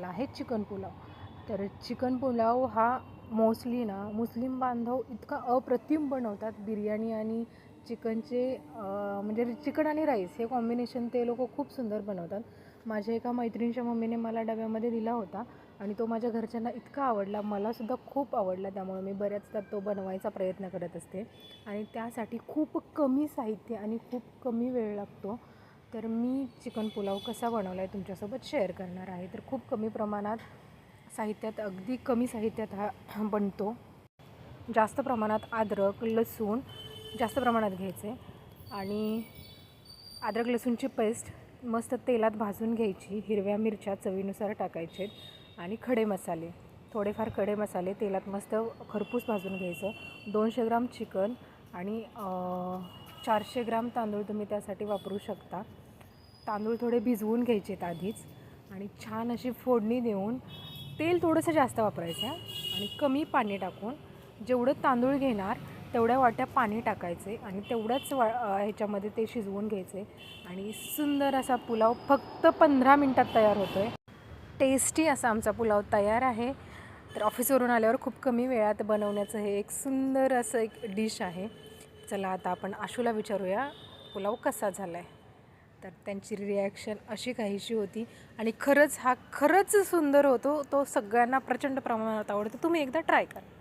आहे चिकन पुलाव. तर चिकन पुलाव हा मोस्टली ना मुस्लिम बांधव इतका अप्रतिम बनवतात. बिर्याणी आणि चिकनचे म्हणजे चिकन आणि राईस हे कॉम्बिनेशन ते लोक खूप सुंदर बनवतात. माझ्या एका मैत्रिणीच्या मम्मीने मला डब्यामध्ये दिला होता आणि तो माझ्या घरच्यांना इतका आवडला, मलासुद्धा खूप आवडला. त्यामुळे मी बऱ्याचदा तो बनवायचा प्रयत्न करत असते आणि त्यासाठी खूप कमी साहित्य आणि खूप कमी वेळ लागतो. तर मी चिकन पुलाव कसा बनवला आहे तुमच्यासोबत शेअर करणार आहे. तर खूप कमी प्रमाणात साहित्यात, अगदी कमी साहित्यात हा बनतो. जास्त प्रमाणात अद्रक लसूण जास्त प्रमाणात घ्यायचे आणि अद्रक लसूणची पेस्ट मस्त तेलात भाजून घ्यायची. हिरव्या मिरच्या चवीनुसार टाकायचे आणि खडे मसाले, थोडेफार खडे मसाले तेलात मस्त खरपूस भाजून घ्यायचं. 200 ग्राम चिकन आणि 400 ग्राम तांदूळ तुम्ही त्यासाठी वापरू शकता. तांदूळ थोडे भिजवून घ्यायचेत आधीच आणि छान अशी फोडणी देऊन तेल थोडंसं जास्त वापरायचं आणि कमी पाणी टाकून जेवढं तांदूळ घेणार तेवढ्या वाट्या पाणी टाकायचे आणि तेवढ्याच ह्याच्यामध्ये ते शिजवून घ्यायचे आणि सुंदर असा पुलाव फक्त 15 मिनटात तयार होतो आहे. टेस्टी असा आमचा पुलाव तयार आहे. तर ऑफिसवरून आल्यावर खूप कमी वेळात बनवण्याचं हे एक सुंदर असं एक डिश आहे. चला आता आपण आशूला विचारूया पुलाव कसा झाला आहे. तर त्यांची रिॲक्शन अशी काहीशी होती आणि खरंच सुंदर होतो. तो सगळ्यांना प्रचंड प्रमाणात आवडतो. तुम्ही एकदा ट्राय करा.